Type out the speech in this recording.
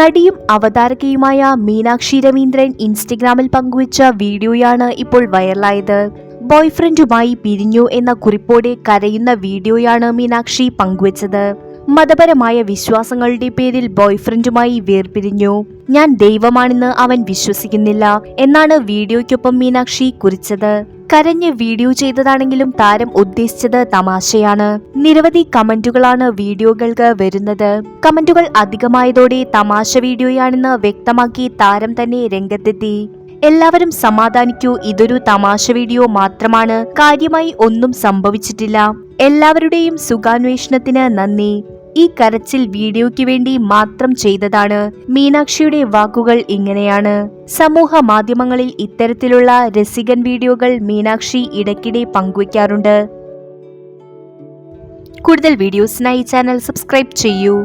നടിയും അവതാരകയുമായ മീനാക്ഷി രവീന്ദ്രൻ ഇൻസ്റ്റഗ്രാമിൽ പങ്കുവച്ച വീഡിയോയാണ് ഇപ്പോൾ വൈറലായത്. ബോയ്ഫ്രണ്ടുമായി പിരിഞ്ഞു എന്ന കുറിപ്പോടെ കരയുന്ന വീഡിയോയാണ് മീനാക്ഷി പങ്കുവച്ചത്. മതപരമായ വിശ്വാസങ്ങളുടെ പേരിൽ ബോയ്ഫ്രണ്ടുമായി വേർപിരിഞ്ഞു. ഞാൻ ദൈവമാണെന്ന് അവൻ വിശ്വസിക്കുന്നില്ല എന്നാണ് വീഡിയോയ്ക്കൊപ്പം മീനാക്ഷി കുറിച്ചത്. കരഞ്ഞ് വീഡിയോ ചെയ്തതാണെങ്കിലും താരം ഉദ്ദേശിച്ചത് തമാശയാണ്. നിരവധി കമന്റുകളാണ് വീഡിയോകൾക്ക് വരുന്നത്. കമന്റുകൾ അധികമായതോടെ തമാശ വീഡിയോയാണെന്ന് വ്യക്തമാക്കി താരം തന്നെ രംഗത്തെത്തി. എല്ലാവരും സമാധാനിക്കൂ, ഇതൊരു തമാശ വീഡിയോ മാത്രമാണ്, കാര്യമായി ഒന്നും സംഭവിച്ചിട്ടില്ല. എല്ലാവരുടെയും സുഖാന്വേഷണത്തിന് നന്ദി. ഈ കരച്ചിൽ വീഡിയോയ്ക്ക് വേണ്ടി മാത്രം ചെയ്തതാണ്. മീനാക്ഷിയുടെ വാക്കുകൾ ഇങ്ങനെയാണ്. സമൂഹ മാധ്യമങ്ങളിൽ ഇത്തരത്തിലുള്ള രസികൻ വീഡിയോകൾ മീനാക്ഷി ഇടയ്ക്കിടെ പങ്കുവയ്ക്കാറുണ്ട്. കൂടുതൽ വീഡിയോസിനായി ചാനൽ സബ്സ്ക്രൈബ് ചെയ്യൂ.